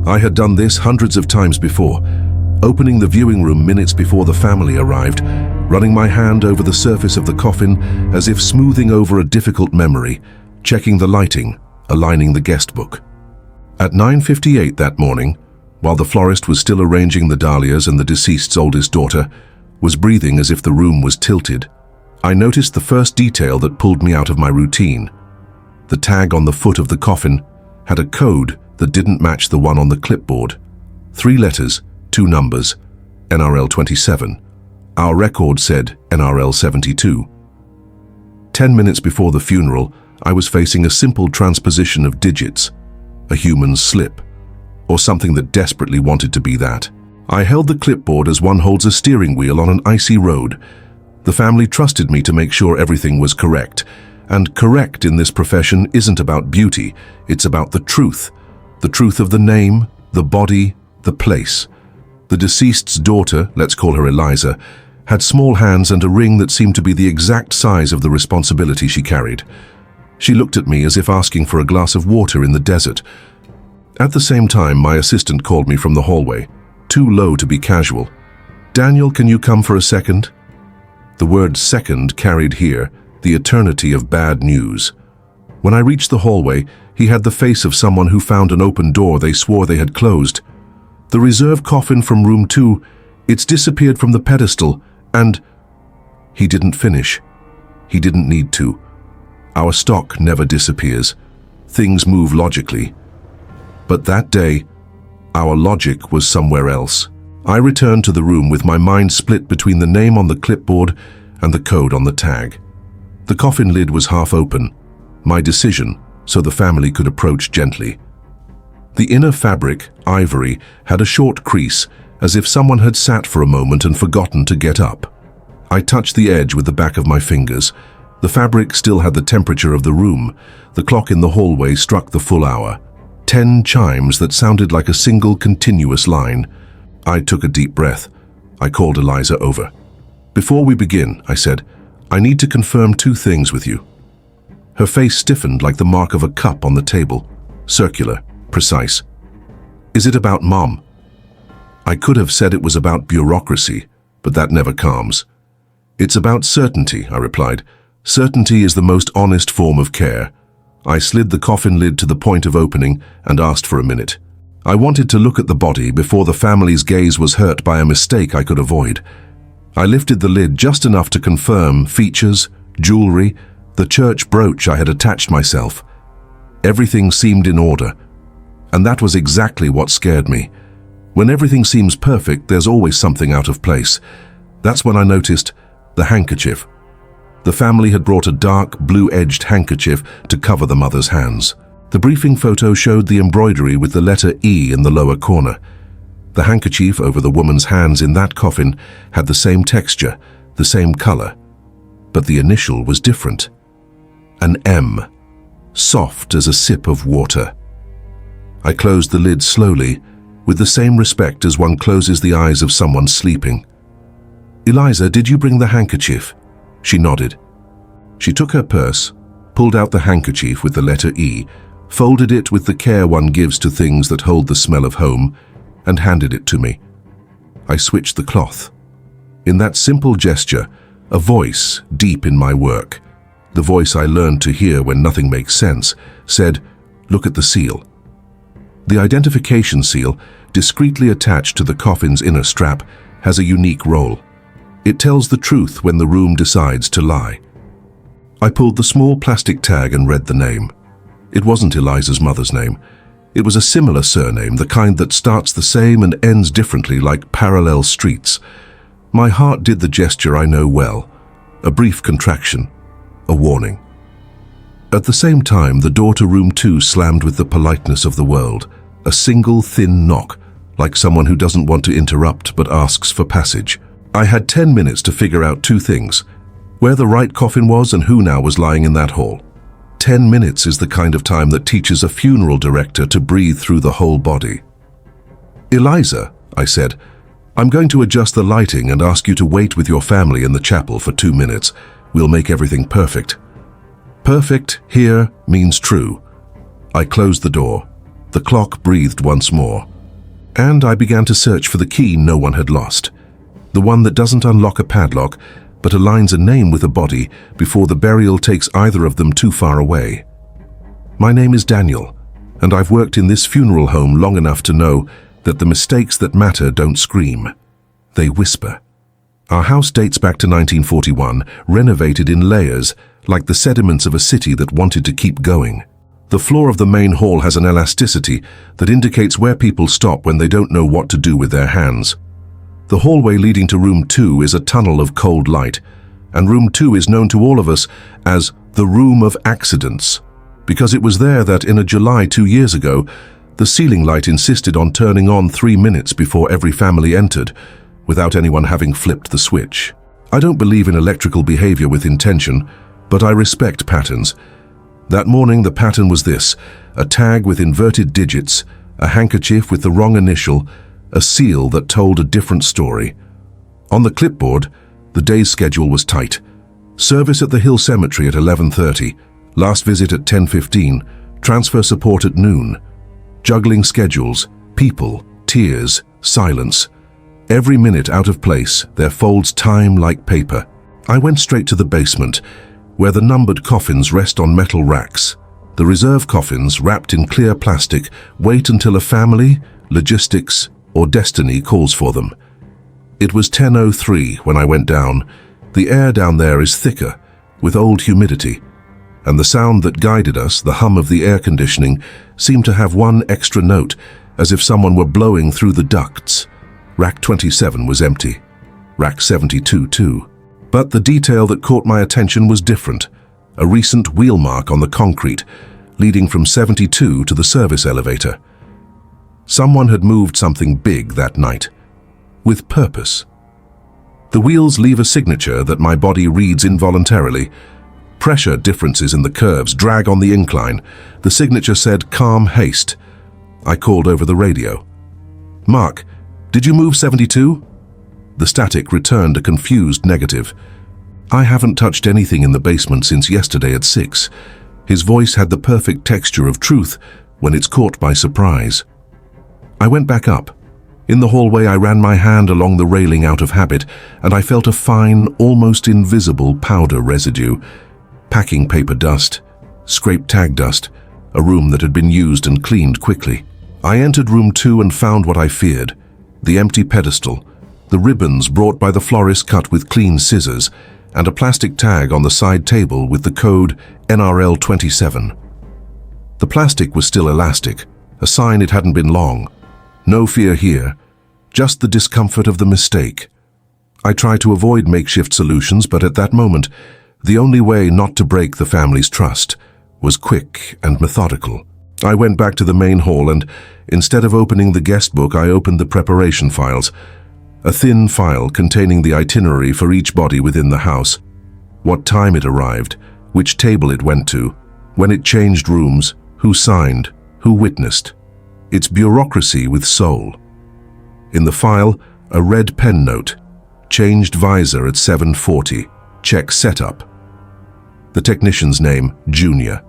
I had done this hundreds of times before, opening the viewing room minutes before the family arrived, running my hand over the surface of the coffin as if smoothing over a difficult memory, checking the lighting, aligning the guest book. At 9:58 that morning, while the florist was still arranging the dahlias and the deceased's oldest daughter was breathing as if the room was tilted, I noticed the first detail that pulled me out of my routine. The tag on the foot of the coffin had a code that didn't match the one on the clipboard. 3 letters, 2 numbers, NRL 27. Our record said NRL 72. 10 minutes before the funeral, I was facing a simple transposition of digits, a human's slip, or something that desperately wanted to be that. I held the clipboard as one holds a steering wheel on an icy road. The family trusted me to make sure everything was correct, and correct in this profession isn't about beauty, it's about the truth of the name, the body, the place. The deceased's daughter, let's call her Eliza, had small hands and a ring that seemed to be the exact size of the responsibility she carried. She looked at me as if asking for a glass of water in the desert. At the same time, my assistant called me from the hallway, too low to be casual. "Daniel, can you come for a second?" The word second carried here the eternity of bad news. When I reached the hallway, he had the face of someone who found an open door they swore they had closed. "The reserve coffin from room 2, it's disappeared from the pedestal, and..." He didn't finish. He didn't need to. Our stock never disappears. Things move logically. But that day, our logic was somewhere else. I returned to the room with my mind split between the name on the clipboard and the code on the tag. The coffin lid was half open, my decision, so the family could approach gently. The inner fabric, ivory, had a short crease, as if someone had sat for a moment and forgotten to get up. I touched the edge with the back of my fingers. The fabric still had the temperature of the room. The clock in the hallway struck the full hour. 10 chimes that sounded like a single continuous line. I took a deep breath. I called Eliza over. "Before we begin," I said, "I need to confirm 2 things with you." Her face stiffened like the mark of a cup on the table. Circular, precise. "Is it about Mom?" I could have said it was about bureaucracy, but that never calms. "It's about certainty," I replied. "Certainty is the most honest form of care." I slid the coffin lid to the point of opening and asked for a minute. I wanted to look at the body before the family's gaze was hurt by a mistake I could avoid. I lifted the lid just enough to confirm features, jewelry, the church brooch I had attached myself. Everything seemed in order, and that was exactly what scared me. When everything seems perfect, there's always something out of place. That's when I noticed the handkerchief. The family had brought a dark, blue-edged handkerchief to cover the mother's hands. The briefing photo showed the embroidery with the letter E in the lower corner. The handkerchief over the woman's hands in that coffin had the same texture, the same color, but the initial was different. An M, soft as a sip of water. I closed the lid slowly, with the same respect as one closes the eyes of someone sleeping. "Eliza, did you bring the handkerchief?" She nodded. She took her purse, pulled out the handkerchief with the letter E, folded it with the care one gives to things that hold the smell of home, and handed it to me. I switched the cloth. In that simple gesture, a voice deep in my work, the voice I learned to hear when nothing makes sense, said, "Look at the seal." The identification seal, discreetly attached to the coffin's inner strap, has a unique role. It tells the truth when the room decides to lie. I pulled the small plastic tag and read the name. It wasn't Eliza's mother's name. It was a similar surname, the kind that starts the same and ends differently like parallel streets. My heart did the gesture I know well, a brief contraction, a warning. At the same time, the door to room 2 slammed with the politeness of the world, a single thin knock, like someone who doesn't want to interrupt but asks for passage. I had 10 minutes to figure out 2 things, where the right coffin was and who now was lying in that hall. 10 minutes is the kind of time that teaches a funeral director to breathe through the whole body. "Eliza," I said, "I'm going to adjust the lighting and ask you to wait with your family in the chapel for 2 minutes. We'll make everything perfect." Perfect here means true. I closed the door. The clock breathed once more. And I began to search for the key no one had lost. The one that doesn't unlock a padlock, but aligns a name with a body before the burial takes either of them too far away. My name is Daniel, and I've worked in this funeral home long enough to know that the mistakes that matter don't scream. They whisper. Our house dates back to 1941, renovated in layers, like the sediments of a city that wanted to keep going. The floor of the main hall has an elasticity that indicates where people stop when they don't know what to do with their hands. The hallway leading to room 2 is a tunnel of cold light, and room 2 is known to all of us as the room of accidents, because it was there that in a July 2 years ago, the ceiling light insisted on turning on 3 minutes before every family entered, without anyone having flipped the switch. I don't believe in electrical behavior with intention, but I respect patterns. That morning the pattern was this: a tag with inverted digits, a handkerchief with the wrong initial, a seal that told a different story. On the clipboard, the day's schedule was tight. Service at the Hill Cemetery at 11:30, last visit at 10:15, transfer support at noon. Juggling schedules, people, tears, silence. Every minute out of place, there folds time like paper. I went straight to the basement, where the numbered coffins rest on metal racks. The reserve coffins, wrapped in clear plastic, wait until a family, logistics, or destiny calls for them. It was 10:03 when I went down. The air down there is thicker, with old humidity, and the sound that guided us, the hum of the air conditioning, seemed to have one extra note, as if someone were blowing through the ducts. Rack 27 was empty. Rack 72 too. But the detail that caught my attention was different. A recent wheel mark on the concrete, leading from 72 to the service elevator. Someone had moved something big that night, with purpose. The wheels leave a signature that my body reads involuntarily. Pressure differences in the curves drag on the incline. The signature said, "Calm haste." I called over the radio. "Mark, did you move 72? The static returned a confused negative. "I haven't touched anything in the basement since yesterday at 6. His voice had the perfect texture of truth when it's caught by surprise. I went back up. In the hallway, I ran my hand along the railing out of habit, and I felt a fine, almost invisible powder residue. Packing paper dust, scraped tag dust, a room that had been used and cleaned quickly. I entered room 2 and found what I feared: the empty pedestal, the ribbons brought by the florist cut with clean scissors, and a plastic tag on the side table with the code NRL 27. The plastic was still elastic, a sign it hadn't been long. No fear here, just the discomfort of the mistake. I tried to avoid makeshift solutions, but at that moment, the only way not to break the family's trust was quick and methodical. I went back to the main hall and, instead of opening the guest book, I opened the preparation files. A thin file containing the itinerary for each body within the house, what time it arrived, which table it went to, when it changed rooms, who signed, who witnessed. It's bureaucracy with soul. In the file, a red pen note: changed visor at 7:40, check setup. The technician's name, Junior.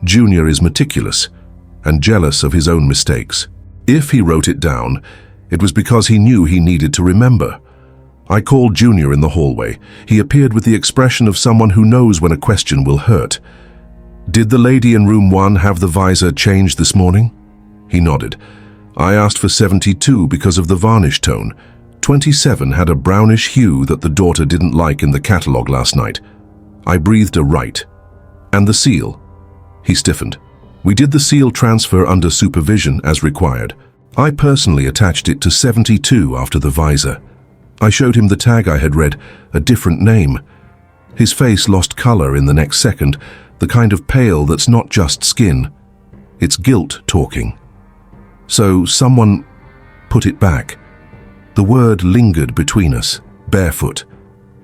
Junior is meticulous and jealous of his own mistakes. If he wrote it down, it was because he knew he needed to remember. I called Junior in the hallway. He appeared with the expression of someone who knows when a question will hurt. "Did the lady in room 1 have the visor changed this morning?" He nodded. "I asked for 72 because of the varnish tone. 27 had a brownish hue that the daughter didn't like in the catalogue last night." I breathed a right. "And the seal?" He stiffened. "We did the seal transfer under supervision as required. I personally attached it to 72 after the visor." I showed him the tag I had read, a different name. His face lost color in the next second, the kind of pale that's not just skin. It's guilt talking. "So someone put it back." The word lingered between us, barefoot.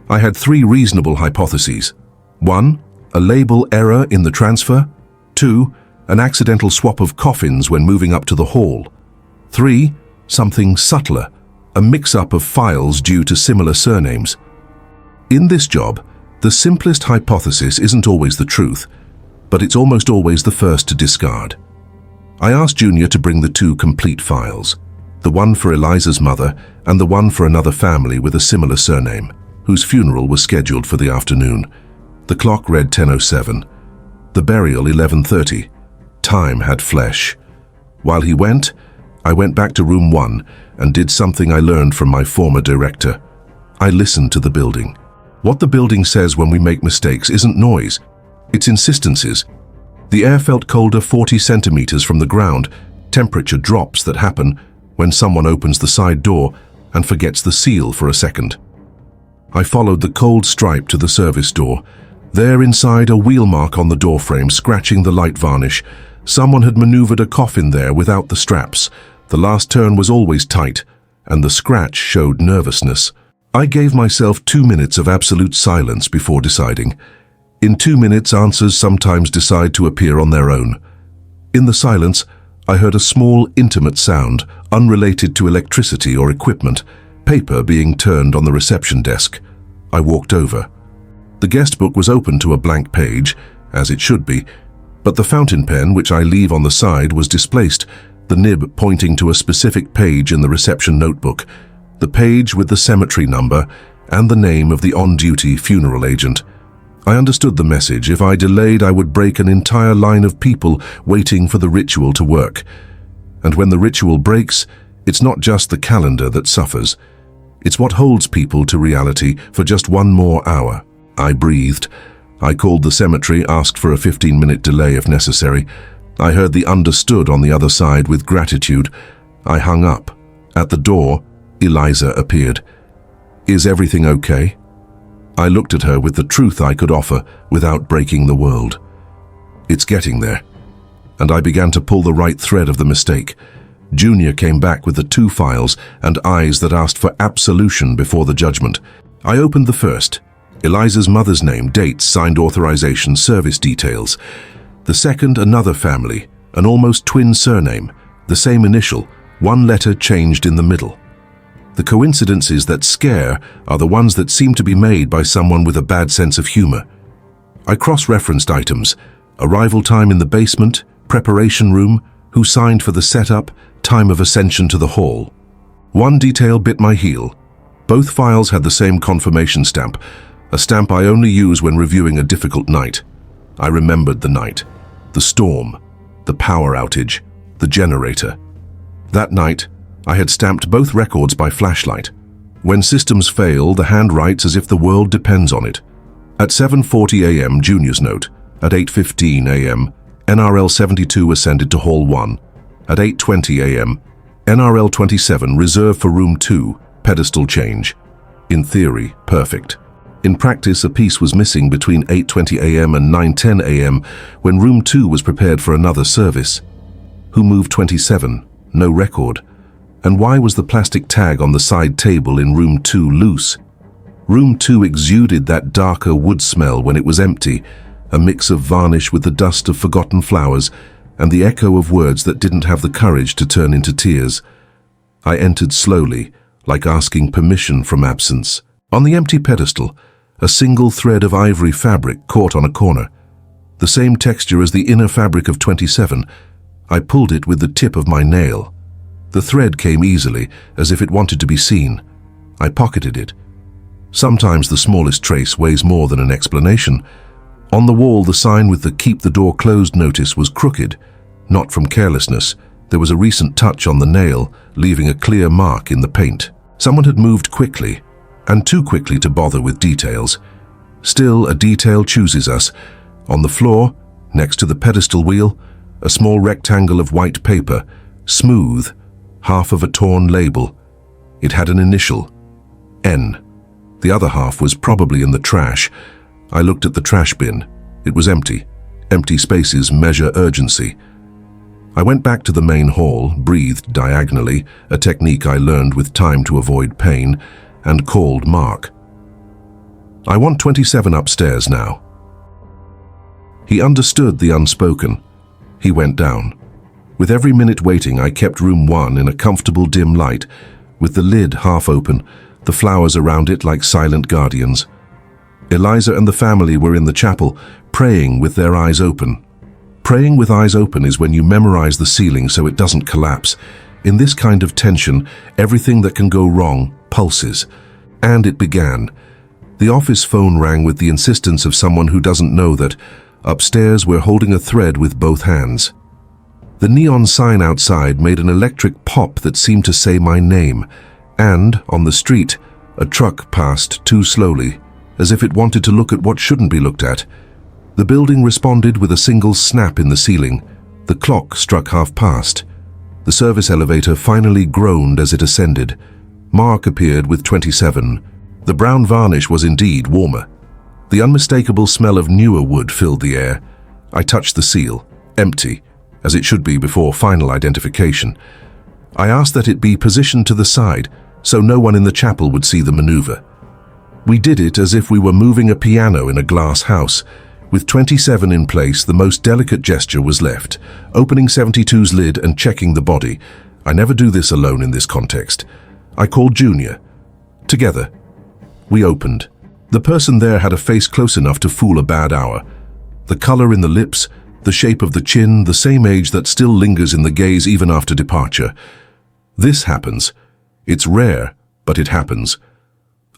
I had 3 reasonable hypotheses. 1, a label error in the transfer. 2, an accidental swap of coffins when moving up to the hall. 3, something subtler, a mix-up of files due to similar surnames. In this job, the simplest hypothesis isn't always the truth, but it's almost always the first to discard. I asked Junior to bring the 2 complete files. the one for Eliza's mother and the one for another family with a similar surname, whose funeral was scheduled for the afternoon. The clock read 10:07. The burial 11:30. Time had flesh. While he went, I went back to room 1 and did something I learned from my former director. I listened to the building. What the building says when we make mistakes isn't noise, it's insistencies. The air felt colder 40 centimeters from the ground, temperature drops that happen when someone opens the side door and forgets the seal for a second. I followed the cold stripe to the service door. There inside, a wheel mark on the doorframe scratching the light varnish. Someone had maneuvered a coffin there without the straps. The last turn was always tight, and the scratch showed nervousness. I gave myself 2 minutes of absolute silence before deciding. In 2 minutes, answers sometimes decide to appear on their own. In the silence, I heard a small, intimate sound, unrelated to electricity or equipment, paper being turned on the reception desk. I walked over. The guest book was open to a blank page, as it should be, but the fountain pen, which I leave on the side, was displaced, the nib pointing to a specific page in the reception notebook, the page with the cemetery number and the name of the on-duty funeral agent. I understood the message. If I delayed, I would break an entire line of people waiting for the ritual to work. And when the ritual breaks, it's not just the calendar that suffers. It's what holds people to reality for just one more hour. I breathed. I called the cemetery, asked for a 15-minute delay if necessary. I heard the understood on the other side with gratitude. I hung up. At the door, Eliza appeared. "Is everything okay?" I looked at her with the truth I could offer without breaking the world. "It's getting there." And I began to pull the right thread of the mistake. Junior came back with the 2 files and eyes that asked for absolution before the judgment. I opened the first. Eliza's mother's name, dates, signed authorization, service details. The second, another family, an almost twin surname, the same initial, 1 letter changed in the middle. The coincidences that scare are the ones that seem to be made by someone with a bad sense of humor. I cross-referenced items: arrival time in the basement, preparation room, who signed for the setup, time of ascension to the hall. One detail bit my heel. Both files had the same confirmation stamp, a stamp I only use when reviewing a difficult night. I remembered the night, the storm, the power outage, the generator. That night, I had stamped both records by flashlight. When systems fail, the hand writes as if the world depends on it. At 7:40 a.m., Junior's note. At 8:15 a.m., NRL 72 ascended to Hall 1. At 8:20 a.m., NRL 27 reserved for Room 2, pedestal change. In theory, perfect. In practice, a piece was missing between 8:20 a.m. and 9:10 a.m. when Room 2 was prepared for another service. Who moved 27? No record. And why was the plastic tag on the side table in Room 2 loose? Room 2 exuded that darker wood smell when it was empty, a mix of varnish with the dust of forgotten flowers and the echo of words that didn't have the courage to turn into tears. I entered slowly, like asking permission from absence. On the empty pedestal, a single thread of ivory fabric caught on a corner. The same texture as the inner fabric of 27. I pulled it with the tip of my nail. The thread came easily, as if it wanted to be seen. I pocketed it. Sometimes the smallest trace weighs more than an explanation. On the wall, the sign with the "Keep the door closed" notice was crooked. Not from carelessness. There was a recent touch on the nail, leaving a clear mark in the paint. Someone had moved quickly, and too quickly to bother with details. Still, a detail chooses us. On the floor, next to the pedestal wheel, a small rectangle of white paper, smooth, half of a torn label. It had an initial, N. The other half was probably in the trash. I looked at the trash bin. It was empty. Empty spaces measure urgency. I went back to the main hall, breathed diagonally, a technique I learned with time to avoid pain, and called Mark. "I want 27 upstairs now." He understood the unspoken. He went down. With every minute waiting, I kept Room 1 in a comfortable dim light, with the lid half open, the flowers around it like silent guardians. Eliza and the family were in the chapel, praying with their eyes open. Praying with eyes open is when you memorize the ceiling so it doesn't collapse. In this kind of tension, everything that can go wrong pulses. And it began. The office phone rang with the insistence of someone who doesn't know that upstairs we're holding a thread with both hands. The neon sign outside made an electric pop that seemed to say my name, and, on the street, a truck passed too slowly, as if it wanted to look at what shouldn't be looked at. The building responded with a single snap in the ceiling. The clock struck past. The service elevator finally groaned as it ascended. Mark appeared with 27. The brown varnish was indeed warmer. The unmistakable smell of newer wood filled the air. I touched the seal, empty, as it should be before final identification. I asked that it be positioned to the side, so no one in the chapel would see the maneuver. We did it as if we were moving a piano in a glass house. With 27 in place, the most delicate gesture was left, opening 72's lid and checking the body. I never do this alone in this context. I called Junior. Together. We opened. The person there had a face close enough to fool a bad hour. The color in the lips, the shape of the chin, the same age that still lingers in the gaze even after departure. This happens. It's rare, but it happens.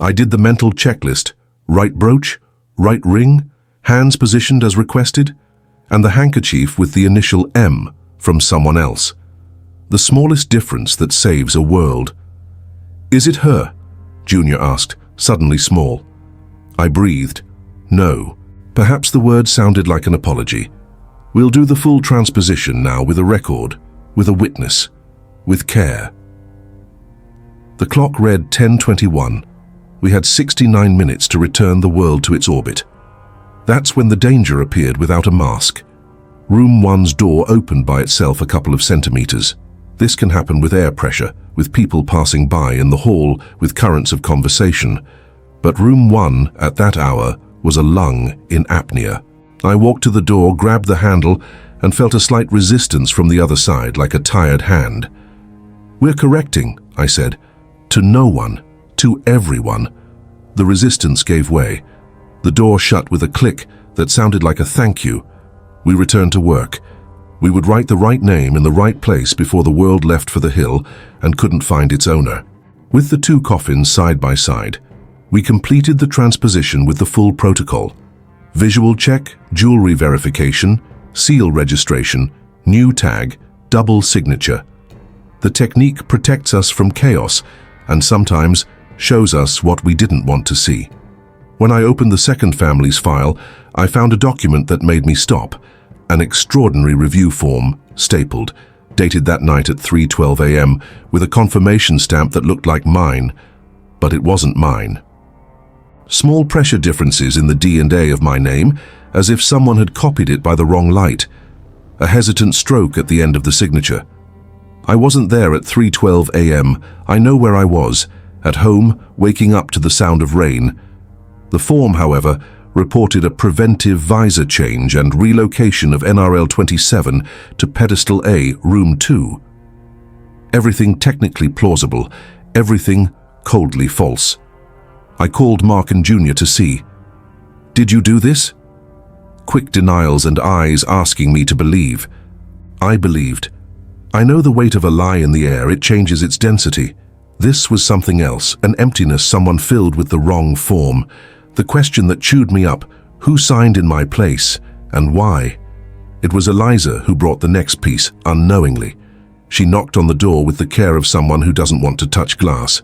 I did the mental checklist. Right brooch, right ring, hands positioned as requested, and the handkerchief with the initial M from someone else. The smallest difference that saves a world. "Is it her?" Junior asked, suddenly small. I breathed. No. Perhaps the word sounded like an apology. We'll do the full transposition now with a record, with a witness, with care. The clock read 10:21. We had 69 minutes to return the world to its orbit. That's when the danger appeared without a mask. Room 1's door opened by itself a couple of centimeters. This can happen with air pressure, with people passing by in the hall, with currents of conversation. But room 1, at that hour, was a lung in apnea. I walked to the door, grabbed the handle, and felt a slight resistance from the other side, like a tired hand. "We're correcting," I said. "To no one. To everyone." The resistance gave way. The door shut with a click that sounded like a thank you. We returned to work. We would write the right name in the right place before the world left for the hill and couldn't find its owner. With the two coffins side by side, we completed the transposition with the full protocol. Visual check, jewelry verification, seal registration, new tag, double signature. The technique protects us from chaos and sometimes shows us what we didn't want to see. When I opened the second family's file, I found a document that made me stop. An extraordinary review form, stapled, dated that night at 3:12 a.m. with a confirmation stamp that looked like mine, but it wasn't mine. Small pressure differences in the D&A of my name, as if someone had copied it by the wrong light. A hesitant stroke at the end of the signature. I wasn't there at 3:12 a.m. I know where I was, at home, waking up to the sound of rain. The form, however, reported a preventive visor change and relocation of NRL 27 to Pedestal A, Room 2. Everything technically plausible, everything coldly false. I called Mark and Junior to see. "Did you do this?" Quick denials and eyes asking me to believe. I believed. I know the weight of a lie in the air, it changes its density. This was something else, an emptiness someone filled with the wrong form. The question that chewed me up, who signed in my place, and why? It was Eliza who brought the next piece, unknowingly. She knocked on the door with the care of someone who doesn't want to touch glass.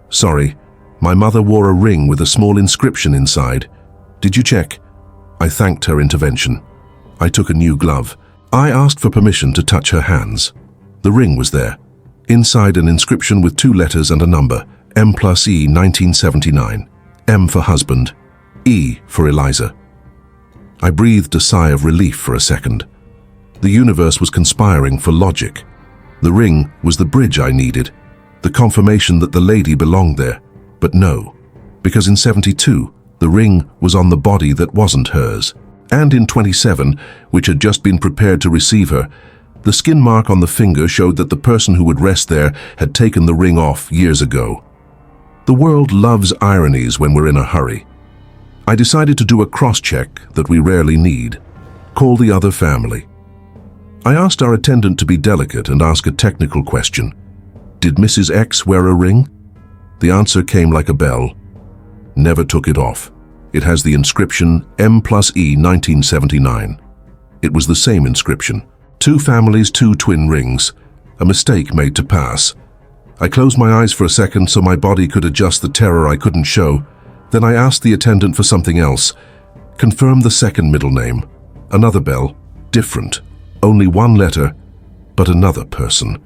"Sorry, my mother wore a ring with a small inscription inside. Did you check?" I thanked her intervention. I took a new glove. I asked for permission to touch her hands. The ring was there. Inside an inscription with 2 letters and a number, M+E 1979. M for husband, E for Eliza. I breathed a sigh of relief for a second. The universe was conspiring for logic. The ring was the bridge I needed, the confirmation that the lady belonged there. But no, because in 72, the ring was on the body that wasn't hers. And in 27, which had just been prepared to receive her, the skin mark on the finger showed that the person who would rest there had taken the ring off years ago. The world loves ironies when we're in a hurry. I decided to do a cross-check that we rarely need. Call the other family. I asked our attendant to be delicate and ask a technical question. Did Mrs. X wear a ring? The answer came like a bell. Never took it off. It has the inscription M+E 1979. It was the same inscription. 2 families, 2 twin rings. A mistake made to pass. I closed my eyes for a second so my body could adjust the terror I couldn't show. Then I asked the attendant for something else. Confirm the second middle name. Another bell. Different. Only 1 letter, but another person.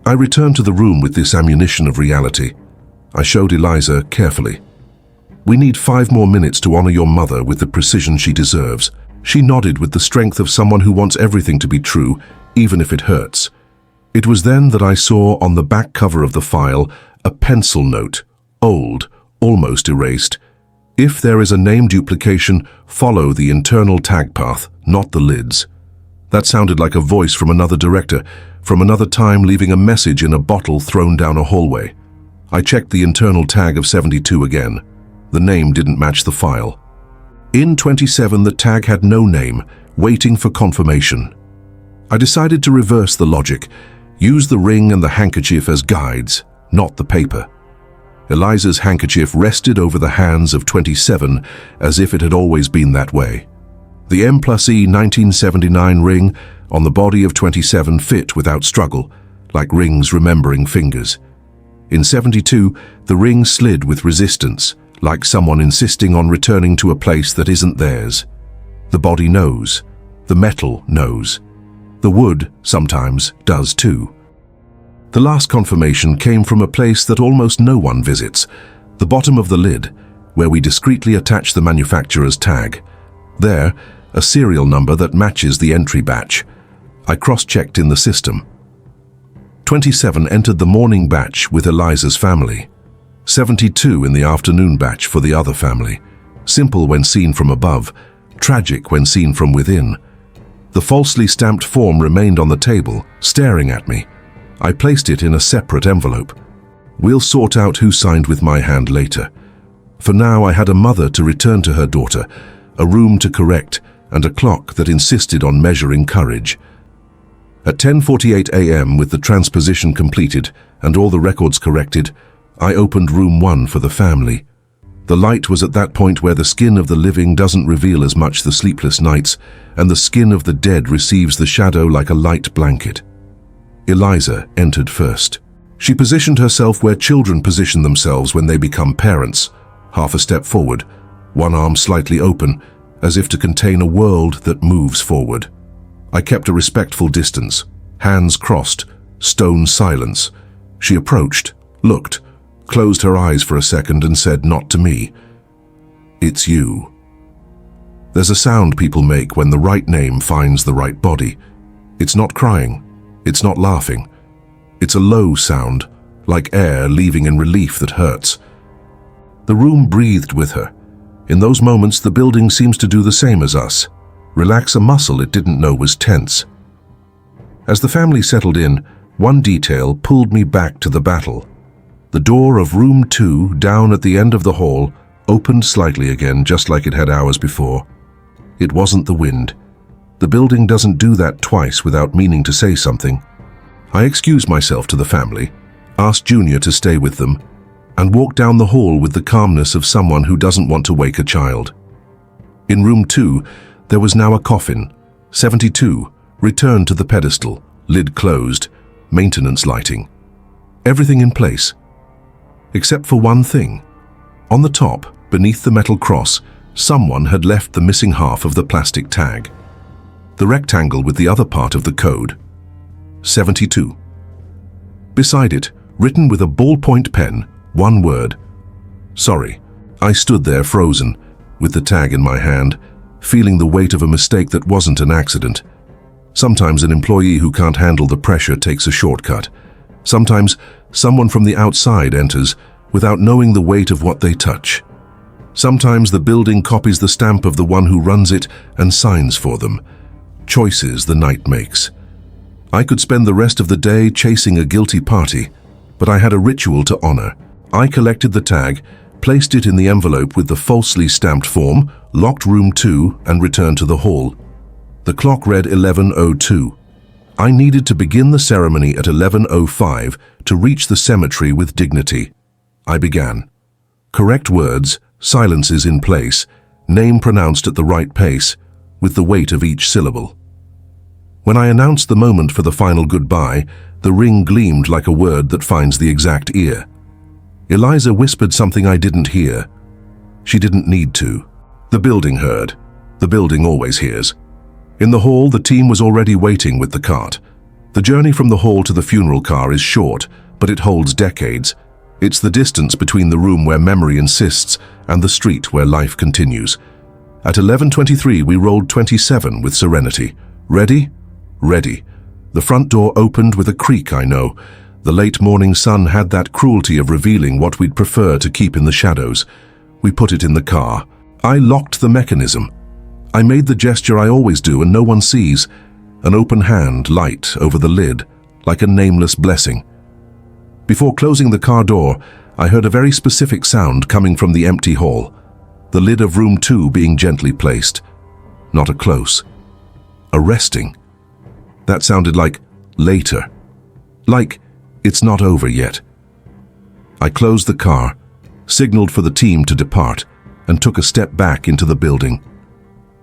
I returned to the room with this ammunition of reality. I showed Eliza carefully. We need 5 more minutes to honor your mother with the precision she deserves. She nodded with the strength of someone who wants everything to be true, even if it hurts. It was then that I saw on the back cover of the file a pencil note, old, almost erased. If there is a name duplication, follow the internal tag path, not the lids. That sounded like a voice from another director, from another time leaving a message in a bottle thrown down a hallway. I checked the internal tag of 72 again. The name didn't match the file. In 27, the tag had no name, waiting for confirmation. I decided to reverse the logic, use the ring and the handkerchief as guides, not the paper. Eliza's handkerchief rested over the hands of 27 as if it had always been that way. The M+E 1979 ring on the body of 27 fit without struggle, like rings remembering fingers. In 72, the ring slid with resistance, like someone insisting on returning to a place that isn't theirs. The body knows. The metal knows. The wood sometimes does too. The last confirmation came from a place that almost no one visits, the bottom of the lid, where we discreetly attach the manufacturer's tag. There, a serial number that matches the entry batch. I cross-checked in the system. 27 entered the morning batch with Eliza's family. 72 in the afternoon batch for the other family. Simple when seen from above, tragic when seen from within. The falsely stamped form remained on the table, staring at me. I placed it in a separate envelope. We'll sort out who signed with my hand later. For now, I had a mother to return to her daughter, a room to correct, and a clock that insisted on measuring courage. At 10:48 a.m., with the transposition completed and all the records corrected, I opened room 1 for the family. The light was at that point where the skin of the living doesn't reveal as much the sleepless nights, and the skin of the dead receives the shadow like a light blanket. Eliza entered first. She positioned herself where children position themselves when they become parents, half a step forward, one arm slightly open, as if to contain a world that moves forward. I kept a respectful distance, hands crossed, stone silence. She approached, looked, closed her eyes for a second and said, "Not to me. It's you." There's a sound people make when the right name finds the right body. It's not crying. It's not laughing. It's a low sound, like air leaving in relief that hurts. The room breathed with her. In those moments, the building seems to do the same as us. Relax a muscle it didn't know was tense. As the family settled in, one detail pulled me back to the battle. The door of room 2, down at the end of the hall, opened slightly again, just like it had hours before. It wasn't the wind. The building doesn't do that twice without meaning to say something. I excused myself to the family, asked Junior to stay with them, and walked down the hall with the calmness of someone who doesn't want to wake a child. In room 2, there was now a coffin. 72, returned to the pedestal, lid closed, maintenance lighting. Everything in place. Except for one thing. On the top, beneath the metal cross, someone had left the missing half of the plastic tag. The rectangle with the other part of the code. 72. Beside it, written with a ballpoint pen, one word. Sorry. I stood there frozen, with the tag in my hand, feeling the weight of a mistake that wasn't an accident. Sometimes an employee who can't handle the pressure takes a shortcut. Sometimes someone from the outside enters without knowing the weight of what they touch. Sometimes the building copies the stamp of the one who runs it and signs for them. Choices the night makes. I could spend the rest of the day chasing a guilty party, but I had a ritual to honor. I collected the tag, placed it in the envelope with the falsely stamped form, locked room 2, and returned to the hall. The clock read 11:02. I needed to begin the ceremony at 11:05 to reach the cemetery with dignity. I began. Correct words, silences in place, name pronounced at the right pace, with the weight of each syllable. When I announced the moment for the final goodbye, the ring gleamed like a word that finds the exact ear. Eliza whispered something I didn't hear. She didn't need to. The building heard. The building always hears. In the hall, the team was already waiting with the cart. The journey from the hall to the funeral car is short, but it holds decades. It's the distance between the room where memory insists and the street where life continues. At 11:23, we rolled 27 with serenity. Ready? Ready. The front door opened with a creak, I know. The late morning sun had that cruelty of revealing what we'd prefer to keep in the shadows. We put it in the car. I locked the mechanism. I made the gesture I always do and no one sees. An open hand, light over the lid, like a nameless blessing. Before closing the car door, I heard a very specific sound coming from the empty hall. The lid of room 2 being gently placed. Not a close. A resting. That sounded like later. Like it's not over yet. I closed the car, signaled for the team to depart, and took a step back into the building.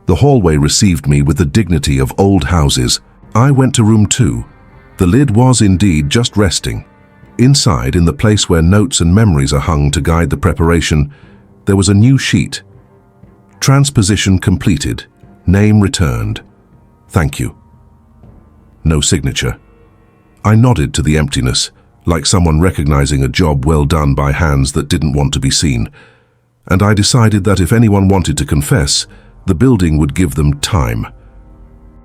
The hallway received me with the dignity of old houses. I went to room 2. The lid was indeed just resting. Inside, in the place where notes and memories are hung to guide the preparation, there was a new sheet. Transposition completed. Name returned. Thank you. No signature. I nodded to the emptiness, like someone recognizing a job well done by hands that didn't want to be seen. And I decided that if anyone wanted to confess, the building would give them time.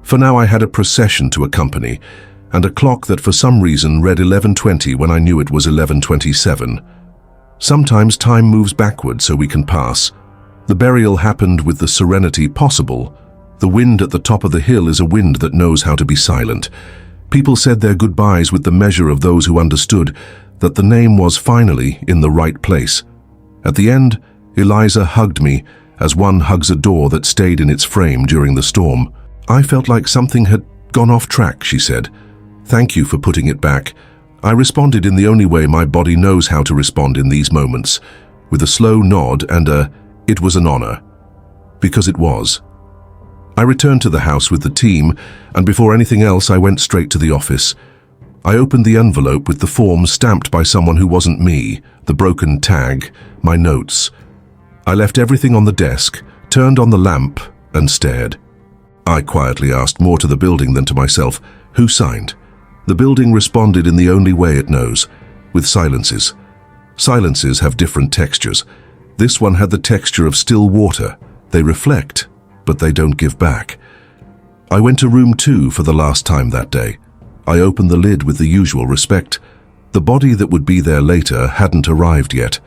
For now I had a procession to accompany, and a clock that for some reason read 11:20 when I knew it was 11:27. Sometimes time moves backward so we can pass. The burial happened with the serenity possible. The wind at the top of the hill is a wind that knows how to be silent. People said their goodbyes with the measure of those who understood that the name was finally in the right place. At the end, Eliza hugged me as one hugs a door that stayed in its frame during the storm. I felt like something had gone off track, she said. Thank you for putting it back. I responded in the only way my body knows how to respond in these moments, with a slow nod and it was an honor. Because it was. I returned to the house with the team, and before anything else I went straight to the office. I opened the envelope with the form stamped by someone who wasn't me, the broken tag, my notes. I left everything on the desk, turned on the lamp, and stared. I quietly asked more to the building than to myself, who signed? The building responded in the only way it knows, with silences. Silences have different textures. This one had the texture of still water. They reflect, but they don't give back. I went to room 2 for the last time that day. I opened the lid with the usual respect. The body that would be there later hadn't arrived yet.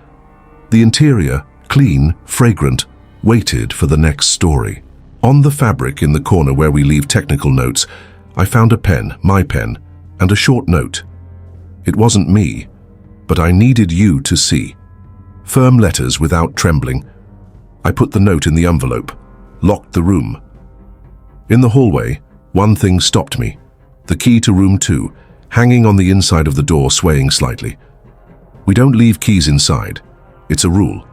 The interior, clean, fragrant, waited for the next story. On the fabric in the corner where we leave technical notes, I found a pen, my pen, and a short note. It wasn't me, but I needed you to see. Firm letters without trembling. I put the note in the envelope, locked the room. In the hallway, one thing stopped me. The key to room 2, hanging on the inside of the door, swaying slightly. We don't leave keys inside. It's a rule.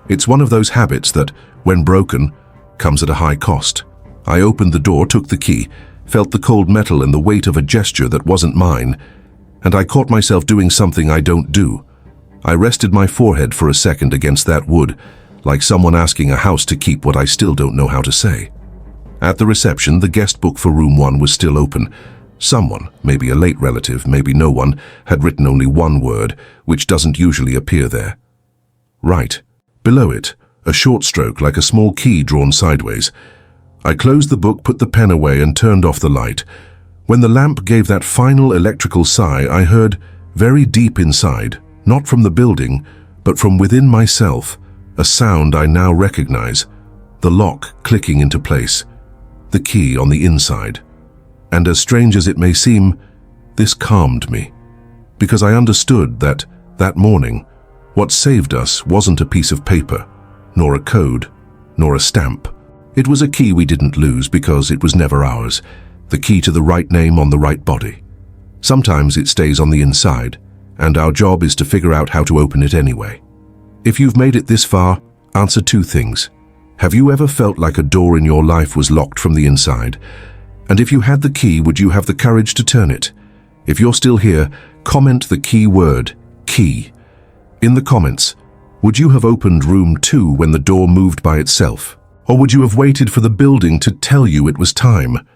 It's one of those habits that, when broken, comes at a high cost. I opened the door, took the key, felt the cold metal and the weight of a gesture that wasn't mine, and I caught myself doing something I don't do. I rested my forehead for a second against that wood, like someone asking a house to keep what I still don't know how to say. At the reception, the guest book for room 1 was still open. Someone, maybe a late relative, maybe no one, had written only one word, which doesn't usually appear there. Right. Below it, a short stroke like a small key drawn sideways. I closed the book, put the pen away, and turned off the light. When the lamp gave that final electrical sigh, I heard, very deep inside, not from the building, but from within myself, a sound I now recognize, the lock clicking into place, the key on the inside. And as strange as it may seem, this calmed me, because I understood that morning, what saved us wasn't a piece of paper, nor a code, nor a stamp. It was a key we didn't lose because it was never ours, the key to the right name on the right body. Sometimes it stays on the inside, and our job is to figure out how to open it anyway. If you've made it this far, answer 2 things. Have you ever felt like a door in your life was locked from the inside? And if you had the key, would you have the courage to turn it? If you're still here, comment the key word, key. In the comments, would you have opened room 2 when the door moved by itself? Or would you have waited for the building to tell you it was time?